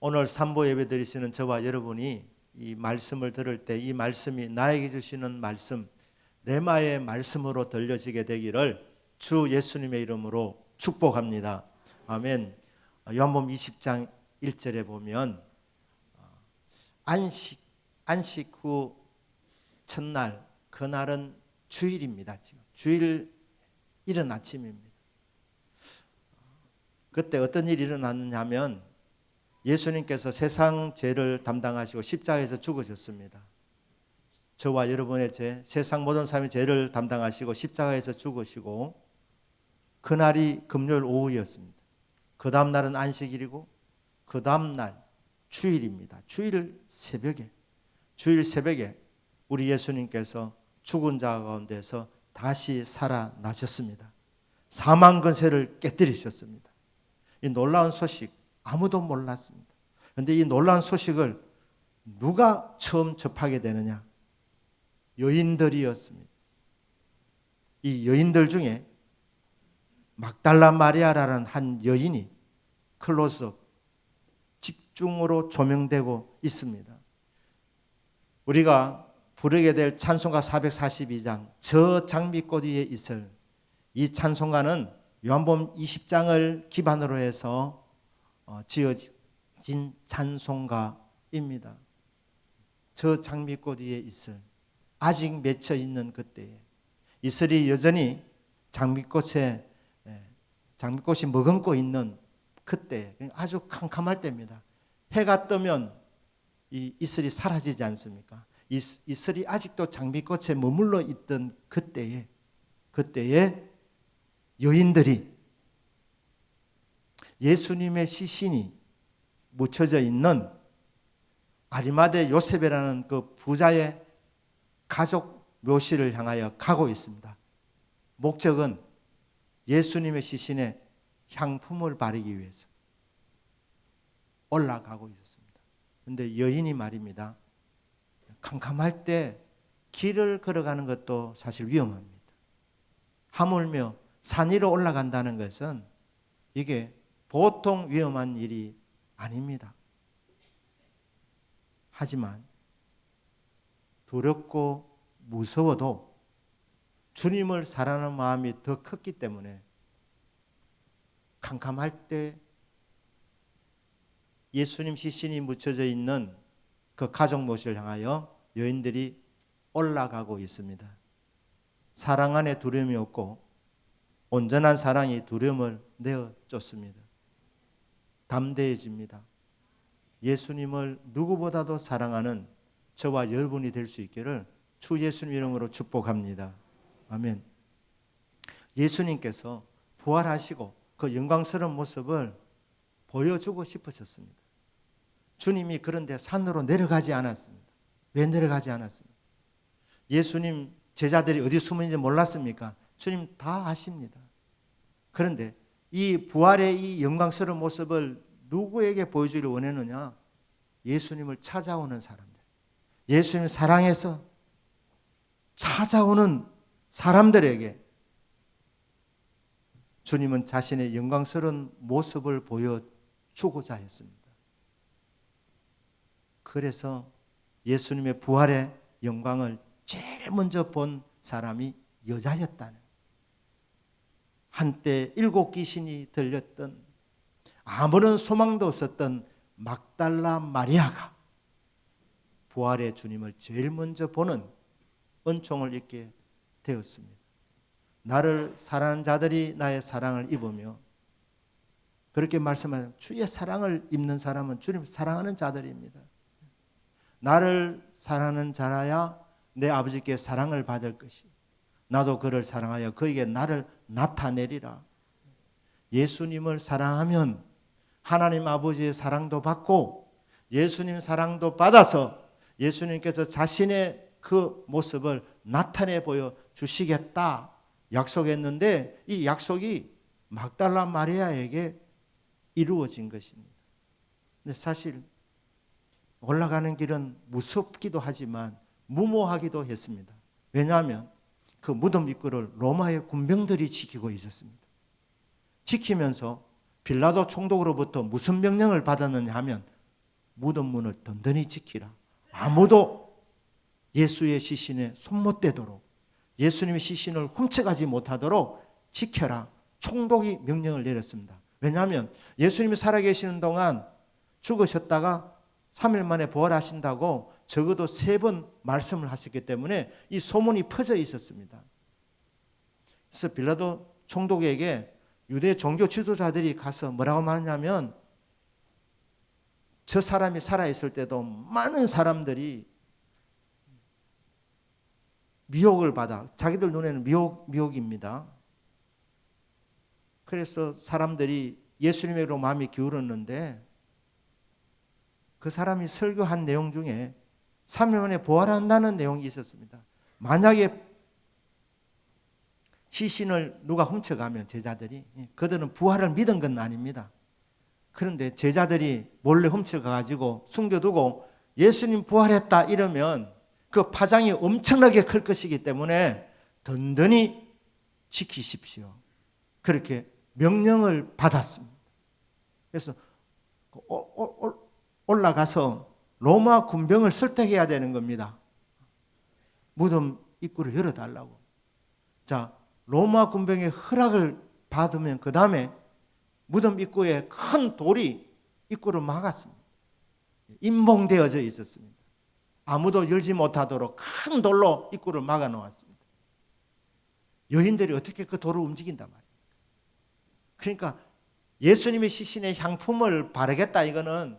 오늘 삼보 예배 드리시는 저와 여러분이 이 말씀을 들을 때 이 말씀이 나에게 주시는 말씀, 레마의 말씀으로 들려지게 되기를 주 예수님의 이름으로 축복합니다. 아멘. 요한복음 20장 1절에 보면 안식 후 첫날, 그날은 주일입니다. 지금 주일 이른 아침입니다. 그때 어떤 일이 일어났느냐면 예수님께서 세상 죄를 담당하시고 십자가에서 죽으셨습니다. 저와 여러분의 죄, 세상 모든 사람의 죄를 담당하시고 십자가에서 죽으시고 그날이 금요일 오후였습니다. 그 다음 날은 안식일이고 그 다음 날 주일입니다. 주일 새벽에 우리 예수님께서 죽은 자 가운데서 다시 살아나셨습니다. 사망 권세를 깨뜨리셨습니다. 이 놀라운 소식 아무도 몰랐습니다. 그런데 이 놀라운 소식을 누가 처음 접하게 되느냐? 여인들이었습니다. 이 여인들 중에 막달라 마리아라는 한 여인이 클로즈업 집중으로 조명되고 있습니다. 우리가 부르게 될 찬송가 442장 저 장미꽃 위에 있을 이 찬송가는 요한복음 20장을 기반으로 해서 지어진 찬송가입니다. 저 장미꽃 위에 있을 아직 맺혀 있는 그때에 이슬이 여전히 장미꽃이 머금고 있는 그때 아주 캄캄할 때입니다. 해가 뜨면 이 이슬이 사라지지 않습니까? 이슬이 아직도 장미꽃에 머물러 있던 그때에 여인들이 예수님의 시신이 묻혀져 있는 아리마대 요셉이라는 그 부자의 가족 묘실을 향하여 가고 있습니다. 목적은 예수님의 시신에 향품을 바르기 위해서 올라가고 있었습니다. 그런데 여인이 말입니다. 캄캄할 때 길을 걸어가는 것도 사실 위험합니다. 하물며 산 위로 올라간다는 것은 이게 보통 위험한 일이 아닙니다. 하지만 두렵고 무서워도 주님을 사랑하는 마음이 더 컸기 때문에 캄캄할 때 예수님 시신이 묻혀져 있는 그 가족 묘실을 향하여 여인들이 올라가고 있습니다. 사랑 안에 두려움이 없고 온전한 사랑이 두려움을 내어쫓습니다. 담대해집니다. 예수님을 누구보다도 사랑하는 저와 여러분이 될 수 있기를 주 예수님 이름으로 축복합니다. 아멘. 예수님께서 부활하시고 그 영광스러운 모습을 보여주고 싶으셨습니다. 주님이 그런데 산으로 내려가지 않았습니다. 왜 내려가지 않았습니까? 예수님 제자들이 어디 숨은지 몰랐습니까? 주님 다 아십니다. 그런데 이 부활의 이 영광스러운 모습을 누구에게 보여주기를 원했느냐? 예수님을 찾아오는 사람들, 예수님을 사랑해서 찾아오는 사람들에게 주님은 자신의 영광스러운 모습을 보여주고자 했습니다. 그래서 예수님의 부활의 영광을 제일 먼저 본 사람이 여자였다는, 한때 7 귀신이 들렸던 아무런 소망도 없었던 막달라 마리아가 부활의 주님을 제일 먼저 보는 은총을 입게 되었습니다. 나를 사랑하는 자들이 나의 사랑을 입으며, 그렇게 말씀하신 주의 사랑을 입는 사람은 주님 사랑하는 자들입니다. 나를 사랑하는 자라야 내 아버지께 사랑을 받을 것이, 나도 그를 사랑하여 그에게 나를 나타내리라. 예수님을 사랑하면 하나님 아버지의 사랑도 받고 예수님 사랑도 받아서 예수님께서 자신의 그 모습을 나타내 보여 주시겠다 약속했는데, 이 약속이 막달라 마리아에게 이루어진 것입니다. 근데 사실 올라가는 길은 무섭기도 하지만 무모하기도 했습니다. 왜냐하면 그 무덤 입구를 로마의 군병들이 지키고 있었습니다. 지키면서 빌라도 총독으로부터 무슨 명령을 받았느냐 하면 무덤 문을 든든히 지키라. 아무도 예수의 시신에 손 못 대도록, 예수님의 시신을 훔쳐가지 못하도록 지켜라. 총독이 명령을 내렸습니다. 왜냐하면 예수님이 살아계시는 동안 죽으셨다가 3일 만에 부활하신다고 적어도 3번 말씀을 하셨기 때문에 이 소문이 퍼져 있었습니다. 그래서 빌라도 총독에게 유대 종교 지도자들이 가서 뭐라고 말하냐면, 저 사람이 살아있을 때도 많은 사람들이 미혹을 받아, 자기들 눈에는 미혹입니다. 그래서 사람들이 예수님으로 마음이 기울었는데, 그 사람이 설교한 내용 중에 3일 만에 부활한다는 내용이 있었습니다. 만약에 시신을 누가 훔쳐가면 제자들이, 그들은 부활을 믿은 건 아닙니다. 그런데 제자들이 몰래 훔쳐가가지고 숨겨두고 예수님 부활했다 이러면 그 파장이 엄청나게 클 것이기 때문에 든든히 지키십시오. 그렇게 명령을 받았습니다. 그래서 올라가서 로마 군병을 설득해야 되는 겁니다. 무덤 입구를 열어달라고. 자, 로마 군병의 허락을 받으면 그 다음에 무덤 입구에 큰 돌이 입구를 막았습니다. 임봉되어져 있었습니다. 아무도 열지 못하도록 큰 돌로 입구를 막아 놓았습니다. 여인들이 어떻게 그 돌을 움직인단 말이에요. 그러니까 예수님의 시신에 향품을 바르겠다, 이거는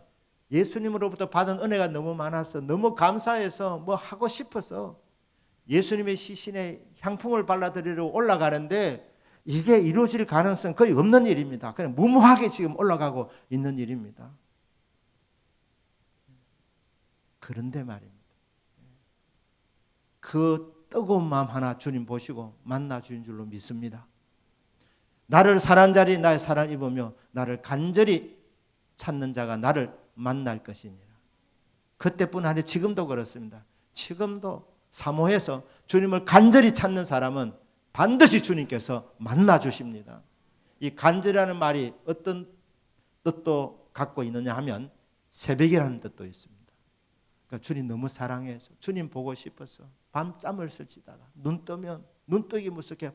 예수님으로부터 받은 은혜가 너무 많아서, 너무 감사해서, 뭐 하고 싶어서 예수님의 시신에 향품을 발라드리러 올라가는데, 이게 이루어질 가능성 거의 없는 일입니다. 그냥 무모하게 지금 올라가고 있는 일입니다. 그런데 말입니다, 그 뜨거운 마음 하나 주님 보시고 만나 주신 줄로 믿습니다. 나를 사랑한 자리 나의 사랑을 입으며 나를 간절히 찾는 자가 나를 만날 것이니라. 그때뿐 아니라 지금도 그렇습니다. 지금도 사모해서 주님을 간절히 찾는 사람은 반드시 주님께서 만나 주십니다. 이 간절이라는 말이 어떤 뜻도 갖고 있느냐 하면 새벽이라는 뜻도 있습니다. 그러니까 주님 너무 사랑해서, 주님 보고 싶어서 밤잠을 설치다가 눈 뜨면 눈뜨기 무섭게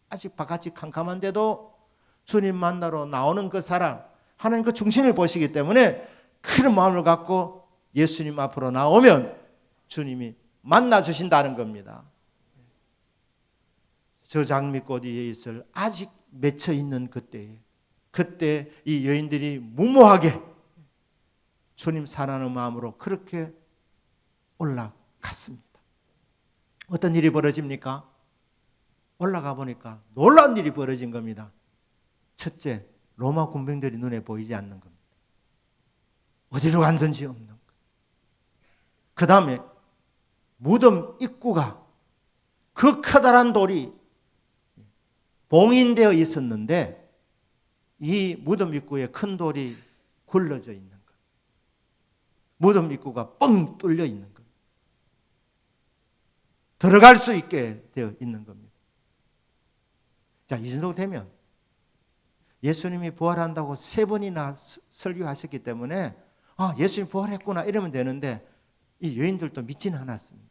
아직 바깥이 캄캄한데도 주님 만나러 나오는 그 사람, 하나님 그 중심을 보시기 때문에 큰 마음을 갖고 예수님 앞으로 나오면 주님이 만나 주신다는 겁니다. 저 장미꽃 위에 있을 아직 맺혀 있는 그때 이 여인들이 무모하게 주님 사랑하는 마음으로 그렇게 올라갔습니다. 어떤 일이 벌어집니까? 올라가 보니까 놀라운 일이 벌어진 겁니다. 첫째, 로마 군병들이 눈에 보이지 않는 겁니다. 어디로 갔는지 없는 것. 그 다음에 무덤 입구가 그 커다란 돌이 봉인되어 있었는데, 이 무덤 입구에 큰 돌이 굴러져 있는 것. 무덤 입구가 뻥 뚫려 있는 것. 들어갈 수 있게 되어 있는 겁니다. 자, 이 정도 되면 예수님이 부활한다고 3번이나 설교하셨기 때문에 예수님 부활했구나 이러면 되는데, 이 여인들도 믿지는 않았습니다.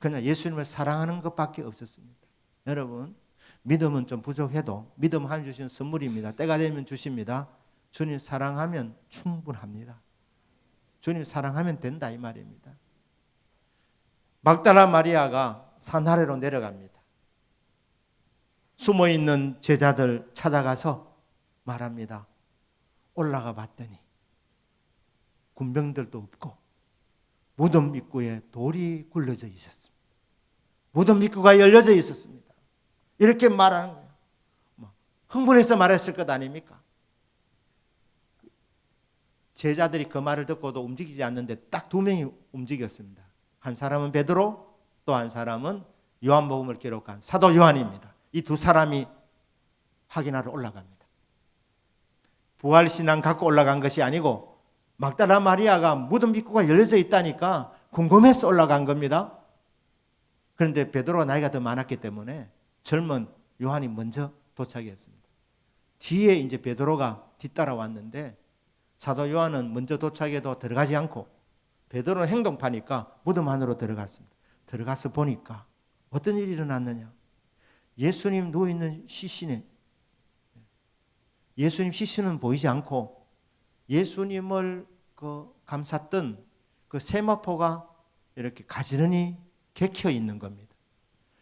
그냥 예수님을 사랑하는 것밖에 없었습니다. 여러분, 믿음은 좀 부족해도 믿음 하나님 주신 선물입니다. 때가 되면 주십니다. 주님 사랑하면 충분합니다. 주님 사랑하면 된다 이 말입니다. 막달라 마리아가 산 아래로 내려갑니다. 숨어있는 제자들 찾아가서 말합니다. 올라가 봤더니 군병들도 없고 무덤 입구에 돌이 굴러져 있었습니다. 무덤 입구가 열려져 있었습니다. 이렇게 말하는 거예요. 흥분해서 말했을 것 아닙니까? 제자들이 그 말을 듣고도 움직이지 않는데 딱 2명이 움직였습니다. 한 사람은 베드로, 또 한 사람은 요한복음을 기록한 사도 요한입니다. 이 2 사람이 확인하러 올라갑니다. 부활신앙 갖고 올라간 것이 아니고 막달라 마리아가 무덤 입구가 열려져 있다니까 궁금해서 올라간 겁니다. 그런데 베드로가 나이가 더 많았기 때문에 젊은 요한이 먼저 도착했습니다. 뒤에 이제 베드로가 뒤따라왔는데 사도 요한은 먼저 도착해도 들어가지 않고 베드로는 행동파니까 무덤 안으로 들어갔습니다. 들어가서 보니까 어떤 일이 일어났느냐. 예수님 누워있는 시신에 예수님 시신은 보이지 않고 예수님을 감쌌던 그 세마포가 이렇게 가지런히 개켜 있는 겁니다.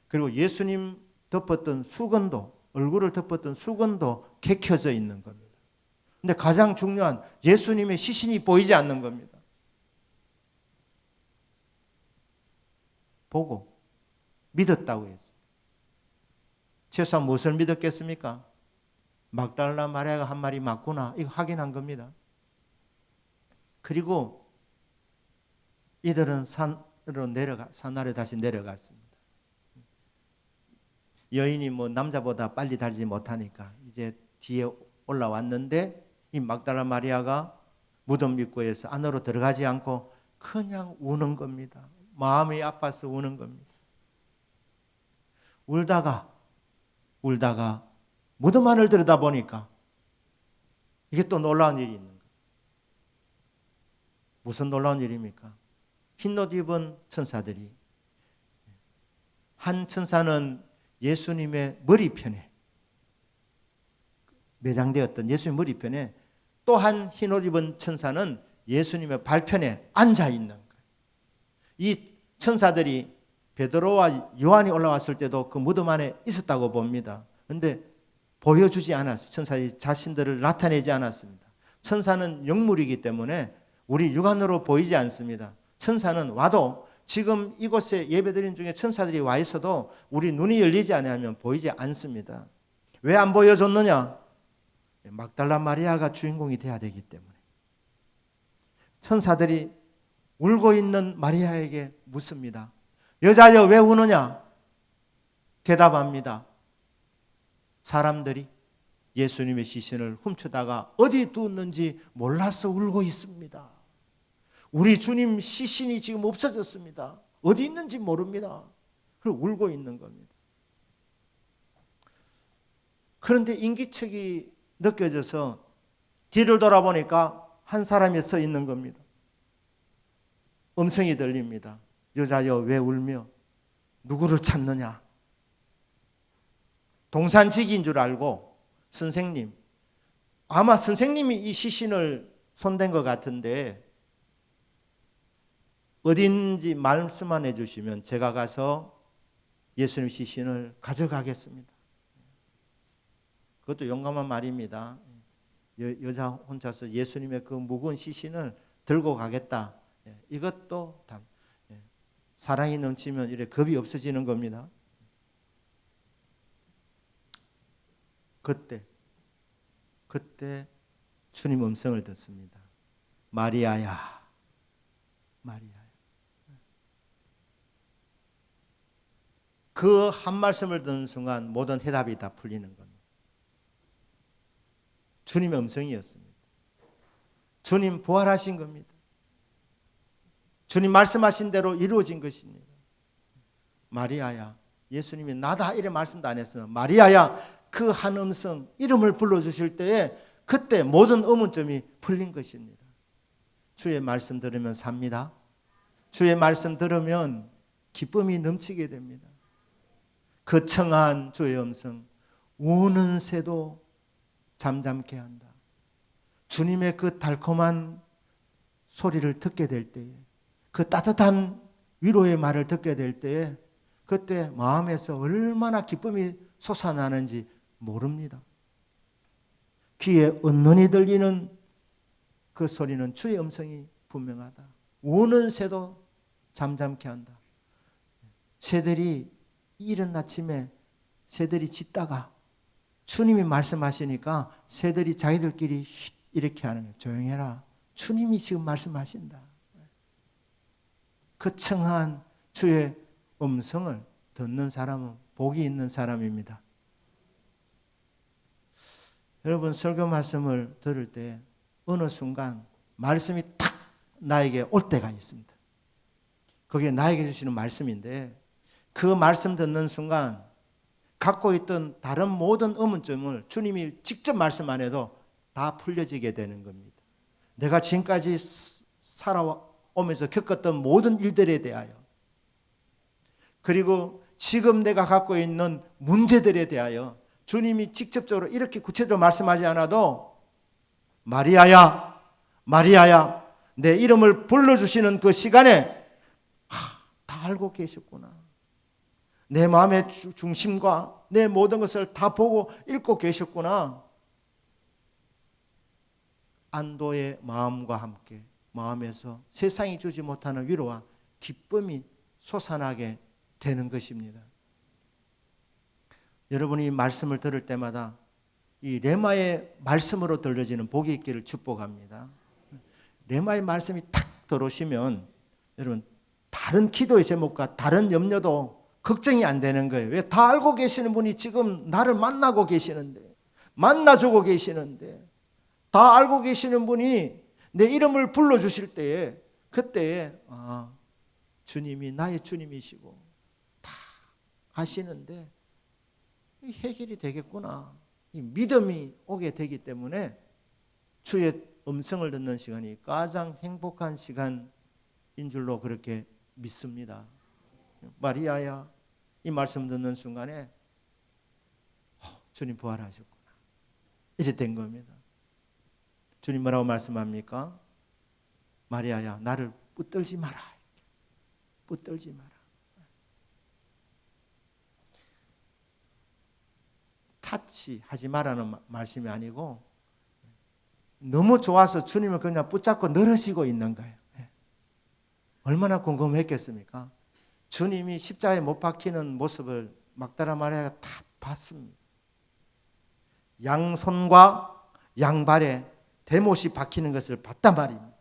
그리고 예수님 덮었던 수건도, 얼굴을 덮었던 수건도 개켜져 있는 겁니다. 근데 가장 중요한 예수님의 시신이 보이지 않는 겁니다. 보고 믿었다고 했습니다. 최소한 무엇을 믿었겠습니까? 막달라 마리아가 한 말이 맞구나. 이거 확인한 겁니다. 그리고 이들은 산아래 다시 내려갔습니다. 여인이 남자보다 빨리 달지 못하니까 이제 뒤에 올라왔는데 이 막달라 마리아가 무덤 입구에서 안으로 들어가지 않고 그냥 우는 겁니다. 마음이 아파서 우는 겁니다. 울다가 무덤 안을 들여다보니까 이게 또 놀라운 일이 있는 거예요. 무슨 놀라운 일입니까? 흰옷 입은 천사들이, 한 천사는 예수님의 머리편에, 매장되었던 예수님의 머리편에, 또 한 흰옷 입은 천사는 예수님의 발편에 앉아 있는 거예요. 이 천사들이 베드로와 요한이 올라왔을 때도 그 무덤 안에 있었다고 봅니다. 그런데 보여주지 않았어요. 천사들이 자신들을 나타내지 않았습니다. 천사는 영물이기 때문에 우리 육안으로 보이지 않습니다. 천사는 와도 지금 이곳에 예배드린 중에 천사들이 와 있어도 우리 눈이 열리지 않으면 보이지 않습니다. 왜 안 보여줬느냐? 막달라 마리아가 주인공이 돼야 되기 때문에. 천사들이 울고 있는 마리아에게 묻습니다. 여자여 왜 우느냐? 대답합니다. 사람들이 예수님의 시신을 훔쳐다가 어디 두었는지 몰라서 울고 있습니다. 우리 주님 시신이 지금 없어졌습니다. 어디 있는지 모릅니다. 그리고 울고 있는 겁니다. 그런데 인기척이 느껴져서 뒤를 돌아보니까 한 사람이 서 있는 겁니다. 음성이 들립니다. 여자여 왜 울며 누구를 찾느냐? 동산지기인 줄 알고 선생님, 아마 선생님이 이 시신을 손댄 것 같은데 어딘지 말씀만 해주시면 제가 가서 예수님 시신을 가져가겠습니다. 그것도 용감한 말입니다. 여자 혼자서 예수님의 그 무거운 시신을 들고 가겠다. 이것도 다 사랑이 넘치면 이래 겁이 없어지는 겁니다. 그때 주님 음성을 듣습니다. 마리아야, 마리아야. 그 한 말씀을 듣는 순간 모든 해답이 다 풀리는 겁니다. 주님의 음성이었습니다. 주님 부활하신 겁니다. 주님 말씀하신 대로 이루어진 것입니다. 마리아야, 예수님이 나다 이래 말씀도 안 했어요. 마리아야, 그 한 음성 이름을 불러주실 때에 그때 모든 의문점이 풀린 것입니다. 주의 말씀 들으면 삽니다. 주의 말씀 들으면 기쁨이 넘치게 됩니다. 그 청한 주의 음성, 우는 새도 잠잠케 한다. 주님의 그 달콤한 소리를 듣게 될 때에, 그 따뜻한 위로의 말을 듣게 될 때에 그때 마음에서 얼마나 기쁨이 솟아나는지 모릅니다. 귀에 은은히 들리는 그 소리는 주의 음성이 분명하다. 우는 새도 잠잠케 한다. 새들이 이른 아침에 새들이 짖다가 주님이 말씀하시니까 새들이 자기들끼리 이렇게 하는 거예요. 조용해라. 주님이 지금 말씀하신다. 그 청한 주의 음성을 듣는 사람은 복이 있는 사람입니다. 여러분, 설교 말씀을 들을 때 어느 순간 말씀이 탁 나에게 올 때가 있습니다. 그게 나에게 주시는 말씀인데 그 말씀 듣는 순간 갖고 있던 다른 모든 의문점을 주님이 직접 말씀 안 해도 다 풀려지게 되는 겁니다. 내가 지금까지 살아오면서 겪었던 모든 일들에 대하여, 그리고 지금 내가 갖고 있는 문제들에 대하여 주님이 직접적으로 이렇게 구체적으로 말씀하지 않아도 마리아야, 마리아야, 내 이름을 불러주시는 그 시간에 다 알고 계셨구나. 내 마음의 중심과 내 모든 것을 다 보고 읽고 계셨구나. 안도의 마음과 함께 마음에서 세상이 주지 못하는 위로와 기쁨이 솟아나게 되는 것입니다. 여러분이 말씀을 들을 때마다 이 레마의 말씀으로 들려지는 복이 있기를 축복합니다. 레마의 말씀이 탁 들어오시면 여러분 다른 기도의 제목과 다른 염려도 걱정이 안 되는 거예요. 왜? 다 알고 계시는 분이 지금 나를 만나고 계시는데, 만나주고 계시는데, 다 알고 계시는 분이 내 이름을 불러주실 때에, 그때에 주님이 나의 주님이시고 다 하시는데 해결이 되겠구나. 이 믿음이 오게 되기 때문에 주의 음성을 듣는 시간이 가장 행복한 시간인 줄로 그렇게 믿습니다. 마리아야, 이 말씀 듣는 순간에 주님 부활하셨구나. 이래 된 겁니다. 주님 뭐라고 말씀합니까? 마리아야, 나를 붙들지 마라. 붙들지 마라. 타치하지 마라는 말씀이 아니고 너무 좋아서 주님을 그냥 붙잡고 늘으시고 있는 거예요. 얼마나 궁금했겠습니까? 주님이 십자가에 못 박히는 모습을 막다라 마리아가 다 봤습니다. 양손과 양발에 대못이 박히는 것을 봤단 말입니다.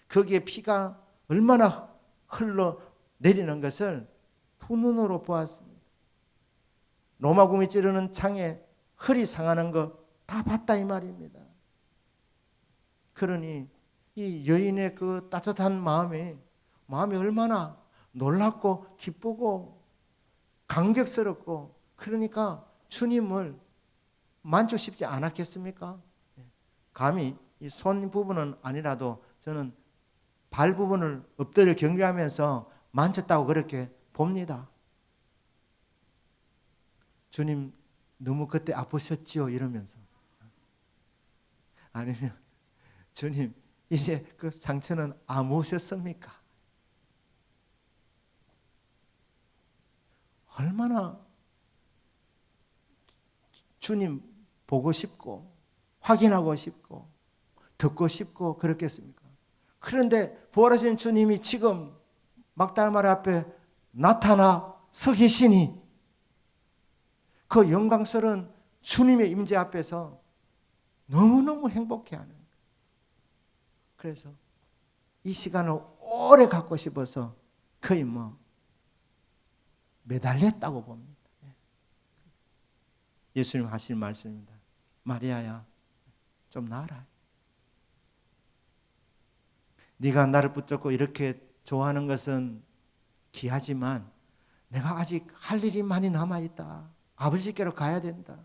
거기에 피가 얼마나 흘러내리는 것을 두 눈으로 보았습니다. 로마금이 찌르는 창에 혈이 상하는 거 다 봤다 이 말입니다. 그러니 이 여인의 그 따뜻한 마음이 얼마나 놀랍고 기쁘고 감격스럽고, 그러니까 주님을 만족시키지 않았겠습니까? 감히 이 손 부분은 아니라도 저는 발 부분을 엎드려 경배하면서 만졌다고 그렇게 봅니다. 주님 너무 그때 아프셨지요? 이러면서. 아니면 주님 이제 그 상처는 아무셨습니까? 얼마나 주님 보고 싶고 확인하고 싶고 듣고 싶고 그렇겠습니까? 그런데 부활하신 주님이 지금 막달라 마리아 앞에 나타나 서 계시니 그 영광스러운 주님의 임재 앞에서 너무너무 행복해하는 거예요. 그래서 이 시간을 오래 갖고 싶어서 거의 매달렸다고 봅니다. 예수님 하신 말씀입니다. 마리아야, 좀 나아라. 네가 나를 붙잡고 이렇게 좋아하는 것은 귀하지만 내가 아직 할 일이 많이 남아있다. 아버지께로 가야 된다.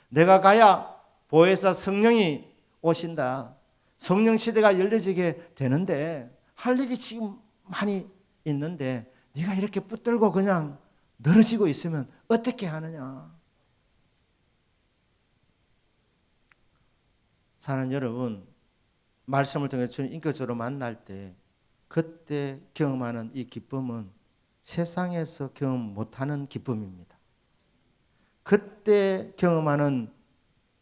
내가 가야 보혜사 성령이 오신다. 성령 시대가 열려지게 되는데 할 일이 지금 많이 있는데 네가 이렇게 붙들고 그냥 늘어지고 있으면 어떻게 하느냐. 사랑하는 여러분, 말씀을 통해 주님 인격적으로 만날 때 그때 경험하는 이 기쁨은 세상에서 경험 못하는 기쁨입니다. 그때 경험하는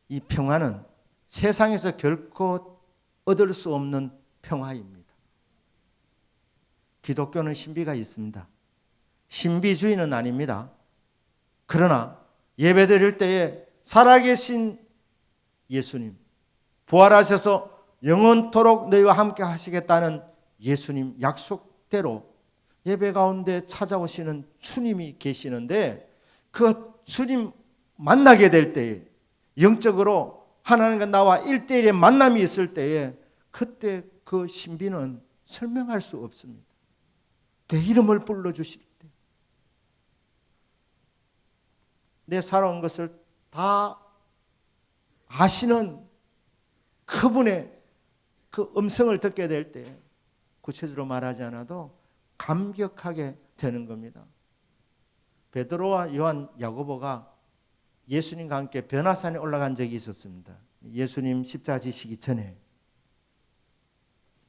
이 평화는 세상에서 결코 얻을 수 없는 평화입니다. 기독교는 신비가 있습니다. 신비주의는 아닙니다. 그러나 예배드릴 때에 살아계신 예수님, 부활하셔서 영원토록 너희와 함께 하시겠다는 예수님 약속대로 예배 가운데 찾아오시는 주님이 계시는데 그 주님 만나게 될 때에 영적으로 하나님과 나와 1대1의 만남이 있을 때에 그때 그 신비는 설명할 수 없습니다. 내 이름을 불러주실 때 내 살아온 것을 다 아시는 그분의 그 음성을 듣게 될 때 구체적으로 말하지 않아도 감격하게 되는 겁니다. 베드로와 요한, 야고보가 예수님과 함께 변화산에 올라간 적이 있었습니다. 예수님 십자가 지시기 전에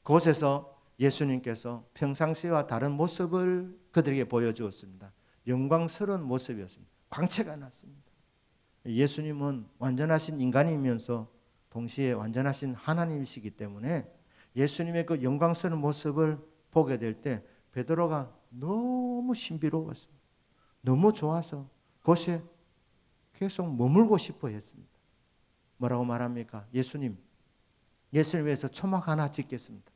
그곳에서 예수님께서 평상시와 다른 모습을 그들에게 보여주었습니다. 영광스러운 모습이었습니다. 광채가 났습니다. 예수님은 완전하신 인간이면서 동시에 완전하신 하나님이시기 때문에 예수님의 그 영광스러운 모습을 보게 될 때 베드로가 너무 신비로웠습니다. 너무 좋아서 그곳에 계속 머물고 싶어 했습니다. 뭐라고 말합니까? 예수님 위해서 초막 하나 짓겠습니다.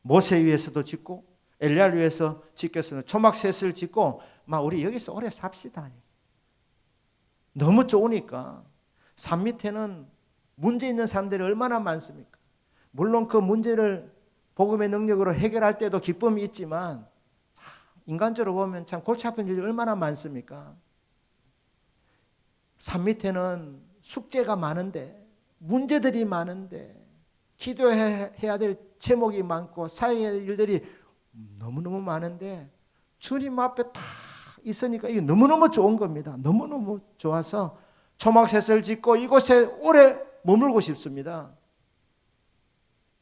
모세 위해서도 짓고 엘리야를 위해서 짓겠습니다. 초막 셋을 짓고 막 우리 여기서 오래 삽시다. 너무 좋으니까 산 밑에는 문제 있는 사람들이 얼마나 많습니까? 물론 그 문제를 복음의 능력으로 해결할 때도 기쁨이 있지만 인간적으로 보면 참 골치 아픈 일이 얼마나 많습니까? 산 밑에는 숙제가 많은데 문제들이 많은데 기도해야 될 제목이 많고 사회의 일들이 너무너무 많은데 주님 앞에 다 있으니까 이게 너무너무 좋은 겁니다. 너무너무 좋아서 초막셋을 짓고 이곳에 오래 머물고 싶습니다.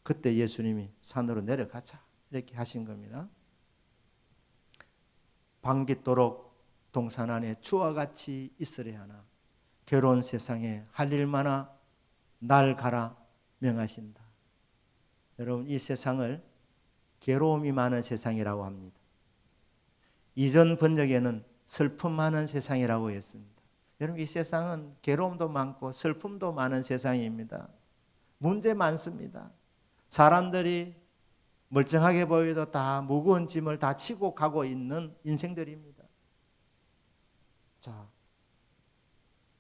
그때 예수님이 산으로 내려가자 이렇게 하신 겁니다. 방깃도록 동산 안에 주와 같이 있으려 하나 괴로운 세상에 할 일마나 날 가라 명하신다. 여러분 이 세상을 괴로움이 많은 세상이라고 합니다. 이전 번역에는 슬픔 많은 세상이라고 했습니다. 여러분 이 세상은 괴로움도 많고 슬픔도 많은 세상입니다. 문제 많습니다. 사람들이 멀쩡하게 보여도 다 무거운 짐을 다 치고 가고 있는 인생들입니다. 자,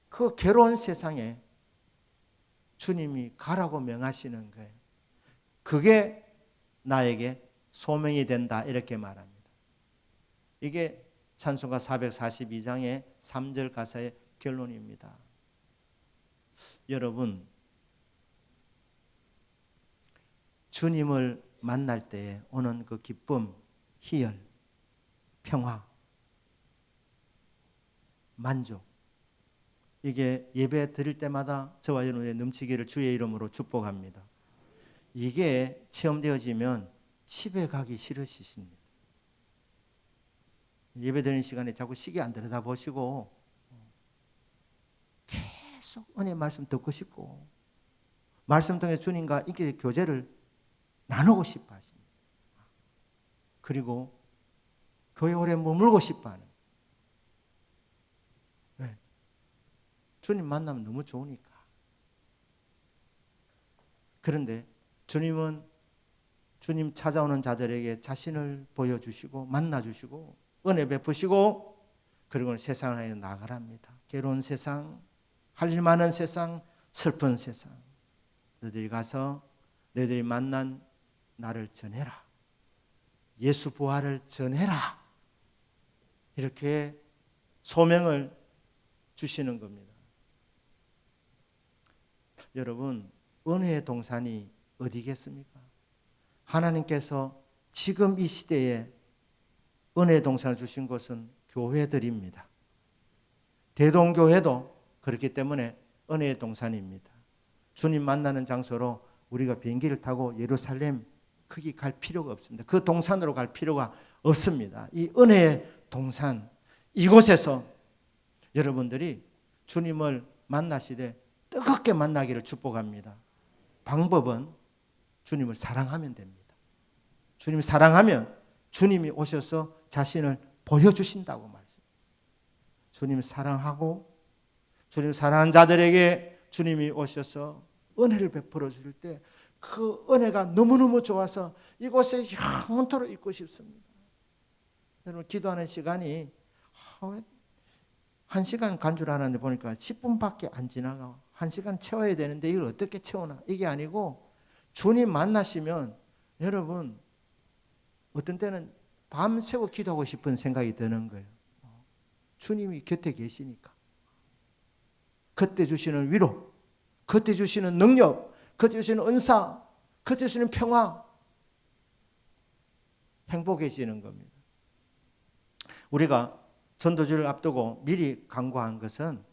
그 괴로운 세상에 주님이 가라고 명하시는 거예요. 그게 나에게 소명이 된다 이렇게 말합니다. 이게 찬송가 442장의 3절 가사의 결론입니다. 여러분 주님을 만날 때에 오는 그 기쁨, 희열, 평화, 만족 이게 예배 드릴 때마다 저와 여러분의 넘치기를 주의 이름으로 축복합니다. 이게 체험되어지면 집에 가기 싫으십니다. 예배 드리는 시간에 자꾸 시계 안 들여다보시고 계속 은혜 말씀 듣고 싶고 말씀 통해 주님과 이렇게 교제를 나누고 싶어 하십니다. 그리고 교회 오래 머물고 싶어 하는. 왜? 주님 만나면 너무 좋으니까. 그런데 주님은 주님 찾아오는 자들에게 자신을 보여주시고 만나주시고 은혜 베푸시고 그리고 세상을 향해 나가랍니다. 괴로운 세상, 할 일 많은 세상, 슬픈 세상 너희들이 가서 너희들이 만난 나를 전해라. 예수 부활을 전해라. 이렇게 소명을 주시는 겁니다. 여러분 은혜의 동산이 어디겠습니까? 하나님께서 지금 이 시대에 은혜의 동산을 주신 것은 교회들입니다. 대동교회도 그렇기 때문에 은혜의 동산입니다. 주님 만나는 장소로 우리가 비행기를 타고 예루살렘 거기 갈 필요가 없습니다. 그 동산으로 갈 필요가 없습니다. 이 은혜의 동산 이곳에서 여러분들이 주님을 만나시되 뜨겁게 만나기를 축복합니다. 방법은 주님을 사랑하면 됩니다. 주님을 사랑하면 주님이 오셔서 자신을 보여주신다고 말씀했어요. 주님을 사랑하고 주님 사랑하는 자들에게 주님이 오셔서 은혜를 베풀어 줄 때 그 은혜가 너무너무 좋아서 이곳에 영원토록 있고 싶습니다. 여러분 기도하는 시간이 1시간 간 줄 알았는데 보니까 10분밖에 안 지나가. 1시간 채워야 되는데 이걸 어떻게 채우나. 이게 아니고 주님 만나시면 여러분 어떤 때는 밤새고 기도하고 싶은 생각이 드는 거예요. 주님이 곁에 계시니까. 그때 주시는 위로, 그때 주시는 능력, 그때 주시는 은사, 그때 주는 평화, 행복해지는 겁니다. 우리가 전도주를 앞두고 미리 간구한 것은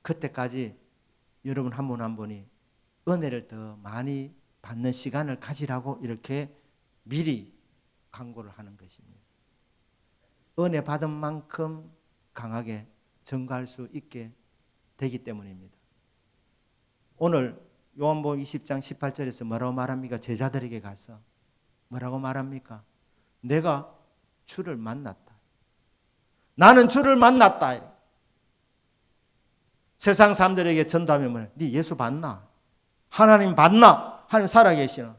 그때까지 여러분 한 분 한 분이 은혜를 더 많이 받는 시간을 가지라고 이렇게 미리 간구를 하는 것입니다. 은혜 받은 만큼 강하게 증거할 수 있게 되기 때문입니다. 오늘 요한복음 20장 18절에서 뭐라고 말합니까? 제자들에게 가서 뭐라고 말합니까? 내가 주를 만났다. 나는 주를 만났다. 세상 사람들에게 전도하면 뭐냐? 네 예수 봤나? 하나님 봤나? 하나님 살아계시나?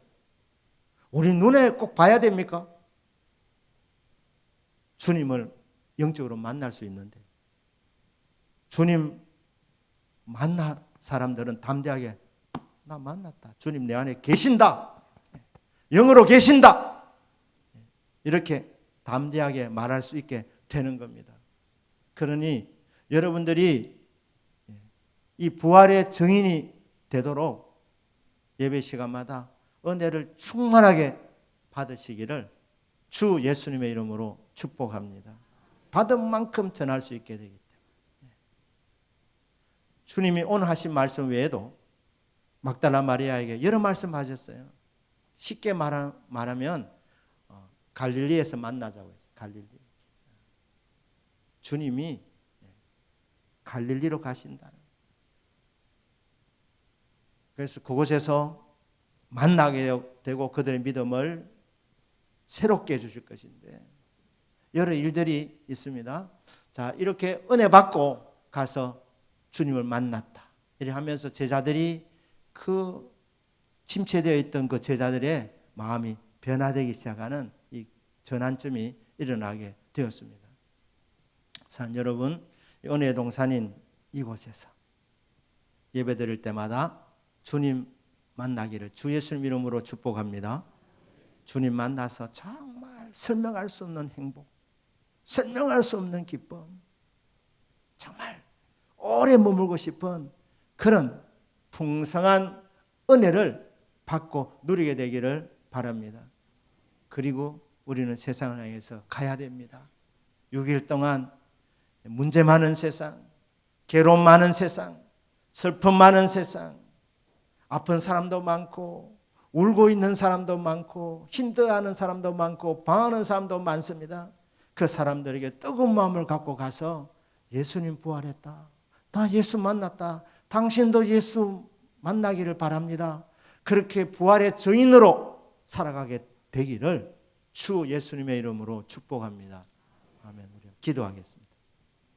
우리 눈에 꼭 봐야 됩니까? 주님을 영적으로 만날 수 있는데 주님 만난 사람들은 담대하게 나 만났다. 주님 내 안에 계신다. 영으로 계신다. 이렇게 담대하게 말할 수 있게 되는 겁니다. 그러니 여러분들이 이 부활의 증인이 되도록 예배 시간마다 은혜를 충만하게 받으시기를 주 예수님의 이름으로 축복합니다. 받은 만큼 전할 수 있게 되기 때문에. 주님이 오늘 하신 말씀 외에도 막달라 마리아에게 여러 말씀 하셨어요. 쉽게 말하면 갈릴리에서 만나자고 했어요. 갈릴리. 주님이 갈릴리로 가신다. 그래서 그곳에서 만나게 되고 그들의 믿음을 새롭게 해주실 것인데 여러 일들이 있습니다. 자, 이렇게 은혜 받고 가서 주님을 만났다. 이렇게 하면서 제자들이 그 침체되어 있던 그 제자들의 마음이 변화되기 시작하는 이 전환점이 일어나게 되었습니다. 자, 여러분, 은혜의 동산인 이곳에서 예배드릴 때마다 주님 만나기를 주 예수님 이름으로 축복합니다. 주님 만나서 정말 설명할 수 없는 행복, 설명할 수 없는 기쁨, 정말 오래 머물고 싶은 그런 풍성한 은혜를 받고 누리게 되기를 바랍니다. 그리고 우리는 세상을 향해서 가야 됩니다. 6일 동안 문제 많은 세상, 괴로움 많은 세상, 슬픔 많은 세상, 아픈 사람도 많고 울고 있는 사람도 많고 힘들어하는 사람도 많고 방황하는 사람도 많습니다. 그 사람들에게 뜨거운 마음을 갖고 가서 예수님 부활했다. 나 예수 만났다. 당신도 예수 만나기를 바랍니다. 그렇게 부활의 증인으로 살아가게 되기를 주 예수님의 이름으로 축복합니다. 아멘. 우리 기도하겠습니다.